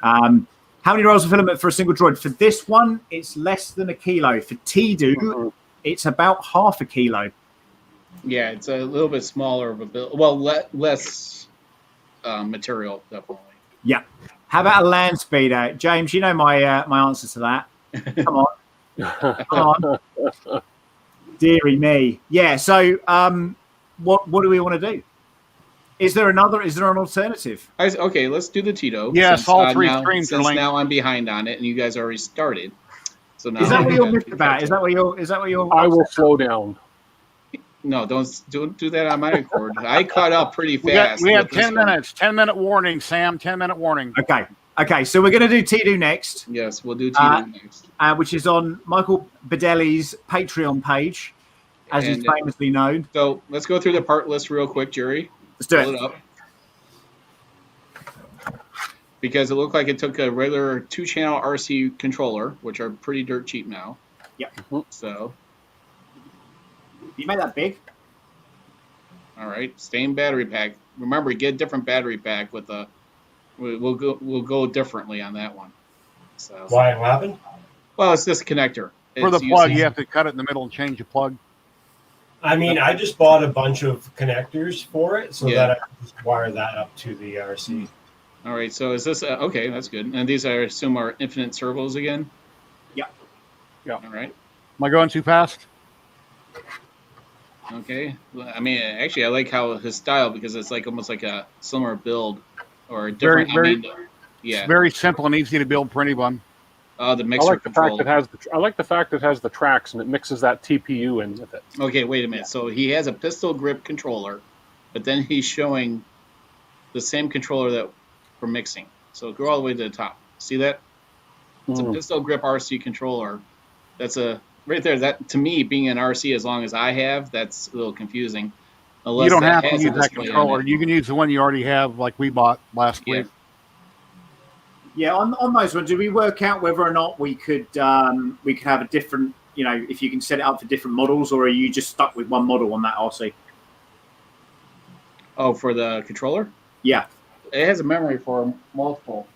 How many rolls of filament for a single droid? For this one, it's less than a kilo. For TDO, it's about half a kilo. Yeah, it's a little bit smaller of a build. Well, less material, definitely. Yeah. How about a land speeder? James, you know my my answer to that. Come on. Come on. Deary me. Yeah, so what do we want to do? Is there an alternative? Okay, let's do the Tito. Yes, all three streams are linked. Now I'm behind on it, and you guys already started. So now is that what you're missed about? Is that what you're? I will slow down. No, don't do that on my record. I caught up pretty fast. We have 10 minutes. 10-minute warning, Sam. 10-minute warning. Okay. So we're going to do Tito next. Yes, we'll do Tito next. Which is on Michael Baddeley's Patreon page, as he's famously known. So let's go through the part list real quick, Jerry. Let's do it up. Because it looked like it took a regular 2-channel RC controller, which are pretty dirt cheap now. Yep. So. You made that big. All right. Same battery pack. Remember, get a different battery pack with a. We'll go differently on that one. So. Why? What happened? Well, it's this connector. For the plug, you have to cut it in the middle and change the plug. I mean, I just bought a bunch of connectors for it so that I can just wire that up to the RC. All right. So is this okay? That's good. And these, I assume, are infinite servos again. Yeah. All right. Am I going too fast? Okay. I mean, actually, I like how his style, because it's like almost like a similar build or a different. It's very simple and easy to build for anyone. The mixer control. I like the fact it has the tracks and it mixes that TPU in with it. Okay, wait a minute. So he has a pistol grip controller, but then he's showing the same controller that for mixing. So go all the way to the top. See that? It's a pistol grip RC controller. That's a right there. That, to me, being an RC as long as I have, that's a little confusing. You don't have to use that controller. You can use the one you already have, like we bought last week. Yeah, on those ones, did we work out whether or not we could have a different, you know, if you can set it up for different models, or are you just stuck with one model on that RC? Oh, for the controller? Yeah. It has a memory for multiple.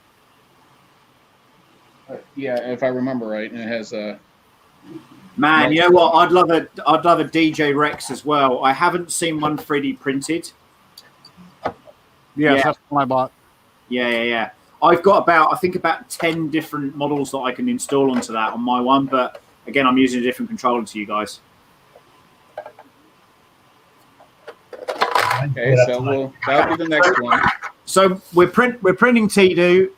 Yeah, if I remember right, and it has a. Man, you know what? I'd love a DJ Rex as well. I haven't seen one 3D printed. Yes, that's what I bought. Yeah. I've got about 10 different models that I can install onto that on my one, but again, I'm using a different controller to you guys. Okay, so that'll be the next one. So we're printing TDO.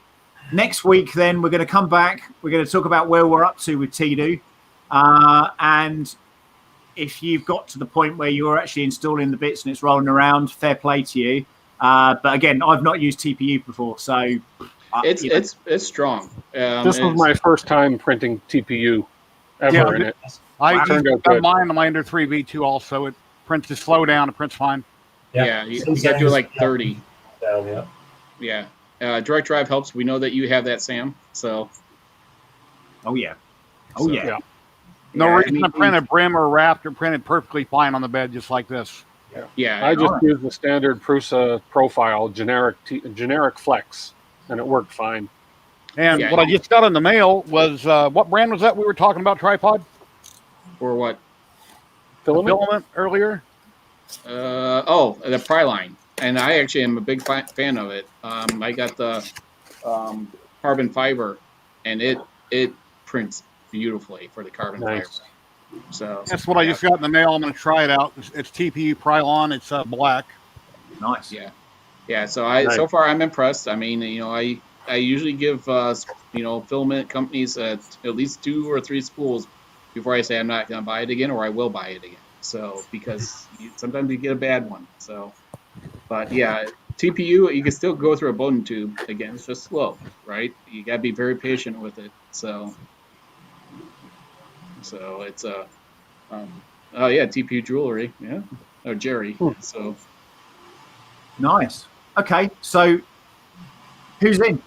Next week, then we're going to come back. We're going to talk about where we're up to with TDO, and if you've got to the point where you're actually installing the bits and it's rolling around, fair play to you. But again, I've not used TPU before, so it's strong. This was my first time printing TPU ever in it. I used mine on my Ender 3 V2 also. It prints to slow down. It prints fine. Yeah, you got to do like 30. Yeah. Direct drive helps. We know that you have that, Sam. So. Oh yeah. No reason to print a brim or a raft. Or printed perfectly fine on the bed, just like this. Yeah. I just used the standard Prusa profile generic flex, and it worked fine. And what I just got in the mail was what brand was that we were talking about? Tripod? Or what? Filament earlier. The Pryline, and I actually am a big fan of it. I got the carbon fiber, and it prints beautifully for the carbon fiber. So that's what I just got in the mail. I'm going to try it out. It's TPU Pryline. It's black. Nice. Yeah. So so far I'm impressed. I mean, I usually give filament companies at least 2 or 3 spools before I say I'm not going to buy it again, or I will buy it again. So because sometimes you get a bad one. So, but yeah, TPU, you can still go through a bowden tube. Again, it's just slow, right? You got to be very patient with it. So it's oh yeah, TPU jewelry, yeah, or Jerry. So nice. Okay, so who's in?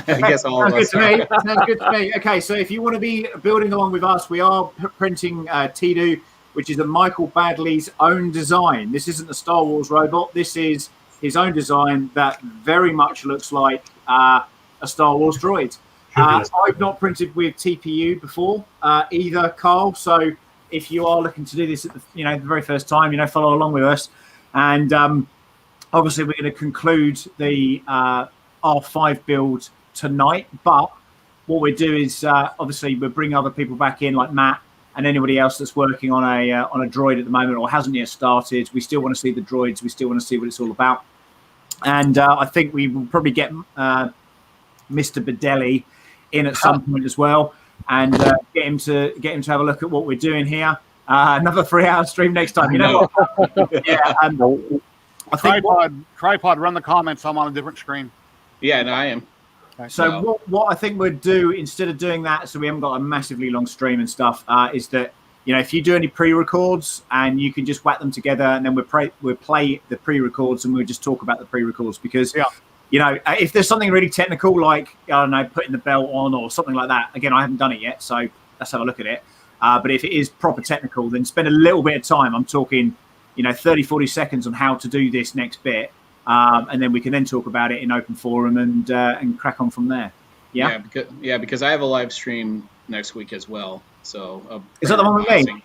I guess all of Sounds us. good to me. Sounds good to me. Okay, so if you want to be building along with us, we are printing Tidu, which is a Michael Baddeley's own design. This isn't a Star Wars robot. This is his own design that very much looks like a Star Wars droid. I've not printed with TPU before either, Carl. So if you are looking to do this at the very first time, follow along with us. And obviously, we're going to conclude the R5 build tonight. But what we do is obviously we'll bring other people back in, like Matt and anybody else that's working on a droid at the moment or hasn't yet started. We still want to see the droids. We still want to see what it's all about. And I think we will probably get Mr. Baddeley in at some point as well, and get him to have a look at what we're doing here. Another 3-hour stream next time. What? Yeah. I think tripod. Run the comments. I'm on a different screen. Yeah, and I am. So what I think we'd do instead of doing that, so we haven't got a massively long stream and stuff, is that if you do any pre-records and you can just whack them together, and then we'll play the pre-records and we'll just talk about the pre-records because if there's something really technical like I don't know, putting the belt on or something like that. Again, I haven't done it yet, so let's have a look at it. But if it is proper technical, then spend a little bit of time. I'm talking 30-40 seconds on how to do this next bit. And then we can then talk about it in open forum and crack on from there. Yeah, because I have a live stream next week as well. So is that the one with me?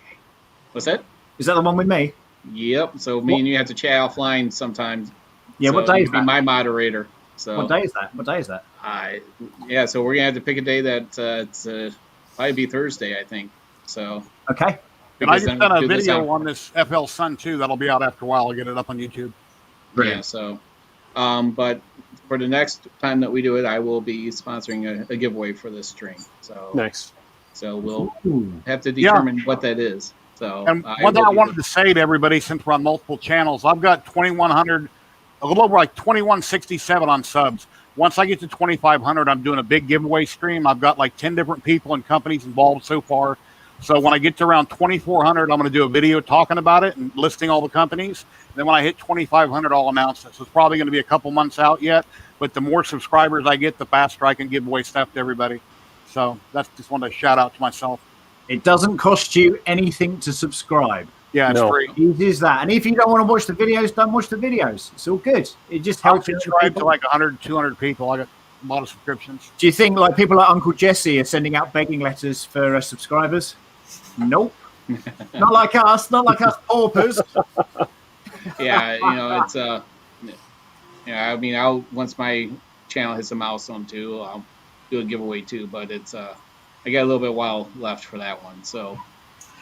What's that? Is that the one with me? Yep. So me and you have to chat offline sometimes. Yeah. So what day is that? Be my moderator. So what day is that? So we're gonna have to pick a day that it's probably be Thursday, I think. So okay. And I just done a video on this FL Sun too. That'll be out after a while. I'll get it up on YouTube. Brilliant. Yeah, so, but for the next time that we do it, I will be sponsoring a giveaway for this stream. So nice. So we'll have to determine what that is. So, and one thing I wanted to say to everybody, since we're on multiple channels, I've got 2,100, a little over like 2,167 on subs. Once I get to 2,500, I'm doing a big giveaway stream. I've got like 10 different people and companies involved so far. So when I get to around 2,400, I'm going to do a video talking about it and listing all the companies. And then when I hit 2,500, I'll announce it. So it's probably going to be a couple months out yet. But the more subscribers I get, the faster I can give away stuff to everybody. So that's just wanted to shout out to myself. It doesn't cost you anything to subscribe. Yeah, it's free. Easy as that. And if you don't want to watch the videos, don't watch the videos. It's all good. It just helps. I subscribe to like 100, 200 people. I got a lot of subscriptions. Do you think like people like Uncle Jesse are sending out begging letters for subscribers? Nope. Not like us paupers. Yeah, it's I mean, once my channel hits a milestone too, I'll do a giveaway too, but it's I got a little bit while left for that one. So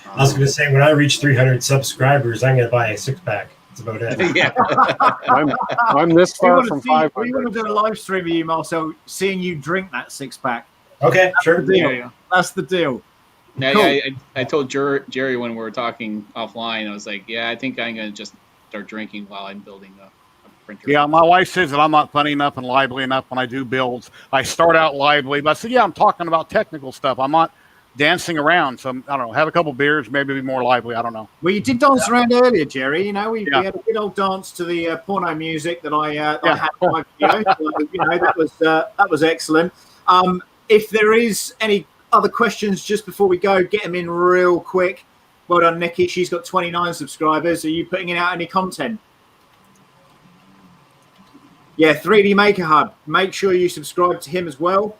I was gonna say when I reach 300 subscribers, I'm gonna buy a 6-pack. That's about it. Yeah. I'm this far from 500. We want to do a live stream of you, Marcel, seeing you drink that 6-pack. Okay, sure. That's the deal. Now, Cool. I told Jerry when we were talking offline, I was like, I think I'm going to just start drinking while I'm building a printer. Yeah, my wife says that I'm not funny enough and lively enough when I do builds. I start out lively, but I said, I'm talking about technical stuff. I'm not dancing around. So, I don't know, have a couple beers, maybe be more lively. I don't know. Well, you did dance around earlier, Jerry. We had a good old dance to the porno music that I had in my video. So, that was excellent. If there is any other questions just before we go, get them in real quick. Well done, Nikki. She's got 29 subscribers. Are you putting out any content? Yeah, 3D Maker Hub. Make sure you subscribe to him as well.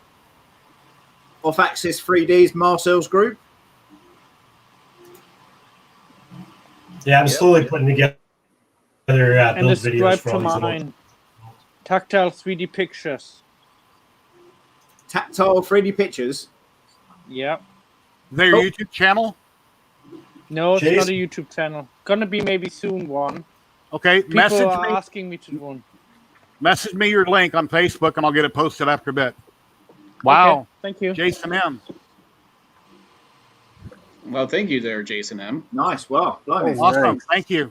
Off Axis 3D's Marcel's group. Yeah, I'm slowly putting together And build videos subscribe for to all these little. mine. Tactile 3D pictures. Tactile 3D pictures. Yeah. Their YouTube channel? No, it's Chase? not a YouTube channel. Gonna be maybe soon one. Okay, People message are me. asking me to do one. Message me your link on Facebook, and I'll get it posted after a bit. Wow. Okay, thank you. Jason M. Well, thank you there, Jason M. Nice. Wow. Blimey. Awesome. Thank you.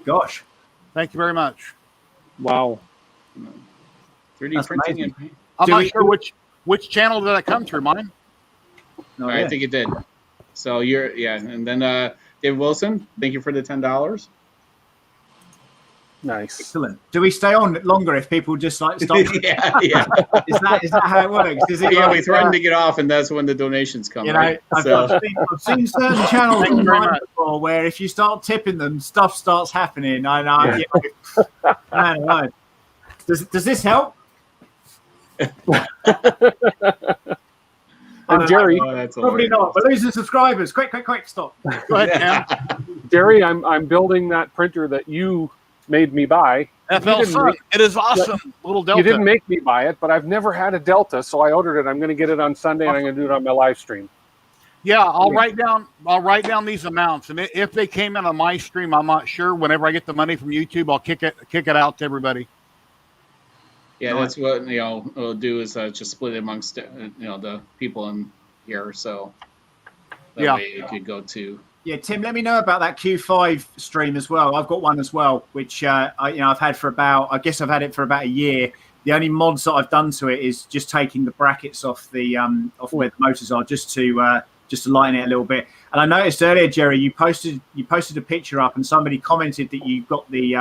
Gosh. Thank you very much. Wow. 3D That's printing. amazing. And, I'm Do not we- sure which channel did that come through. Mine. No, I think it did. So and then David Wilson, thank you for the $10. Nice. Excellent. Do we stay on longer if people just like start? yeah. Is that how it works? Is it Yeah, like, we threaten to get off, and that's when the donations come. you know, Right? I've seen certain channels online before where if you start tipping them, stuff starts happening. I know. Man, does this help? And Jerry, Probably not. We're losing subscribers. Quick, stop. Go ahead, Cam. Jerry, I'm building that printer that you made me buy. FL Sun. It is awesome. Little Delta. You didn't make me buy it, but I've never had a Delta, so I ordered it. I'm going to get it on Sunday, and I'm going to do it on my live stream. Yeah, I'll write down these amounts, and if they came in on my stream, I'm not sure. Whenever I get the money from YouTube, I'll kick it out to everybody. Yeah, that's what we'll do is just split it amongst the people in here, so that way it could go to. Yeah, Tim, let me know about that Q5 stream as well. I've got one as well, which I've had for about a year. The only mods that I've done to it is just taking the brackets off the off where the motors are, just to lighten it a little bit. And I noticed earlier, Jerry, you posted a picture up, and somebody commented that you got the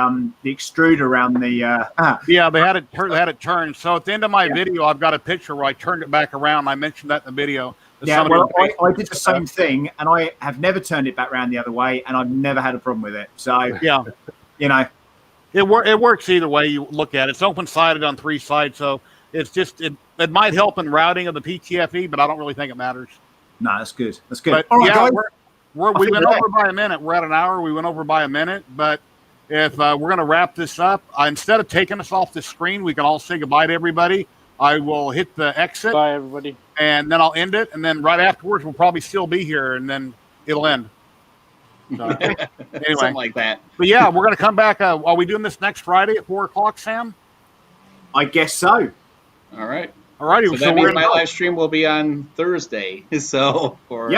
extruder around the. Yeah, they had it turned. So at the end of my video, I've got a picture where I turned it back around. I mentioned that in the video. Yeah, well, I did the same thing, and I have never turned it back around the other way, and I've never had a problem with it. So yeah, it works either way you look at it. It's open-sided on 3 sides, so it's just it might help in routing of the PTFE, but I don't really think it matters. No, that's good. That's good. But all right, yeah, guys. we went over by a minute. We're at an hour. We went over by a minute, but if we're going to wrap this up, instead of taking us off the screen, we can all say goodbye to everybody. I will hit the exit. Bye, everybody. And then I'll end it. And then right afterwards, we'll probably still be here, and then it'll end. So, anyway. Something like that. But yeah, we're going to come back. Are we doing this next Friday at 4 o'clock, Sam? I guess so. All right. All righty. So that means my live stream will be on Thursday. So for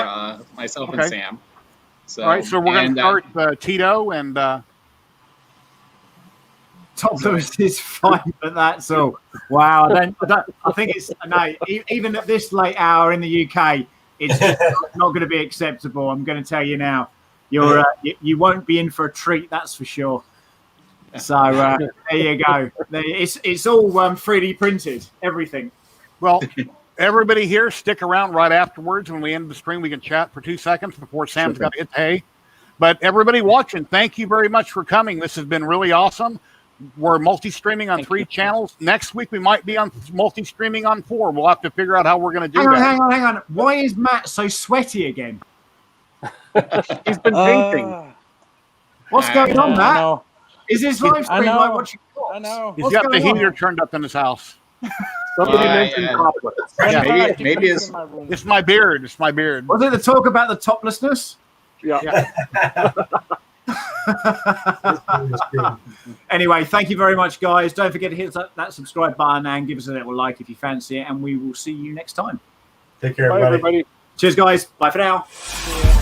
myself and Sam. So, all right. So we're going to start Tito and. Tom Lewis is fine for that. So wow. I think it's even at this late hour in the UK, it's not going to be acceptable. I'm going to tell you now. You won't be in for a treat, that's for sure. So there you go. It's all 3D printed, everything. Well, everybody here, stick around right afterwards. When we end the stream, we can chat for 2 seconds before Sam's got to hit hay. But everybody watching, thank you very much for coming. This has been really awesome. We're multi-streaming on 3 channels. Next week, we might be on multi-streaming on 4. We'll have to figure out how we're going to do that. Hang on. Why is Matt so sweaty again? He's been painting. What's going on, Matt? Is his live stream like watching? I know. He's got the heater turned up in his house. Somebody mentioned topless. Maybe it's my beard. It's my beard. Was it the talk about the toplessness? Yeah. Anyway, thank you very much, guys. Don't forget to hit that subscribe button and give us a little like if you fancy it, and we will see you next time. Take care, Bye, everybody. Cheers, guys. Bye for now. Yeah.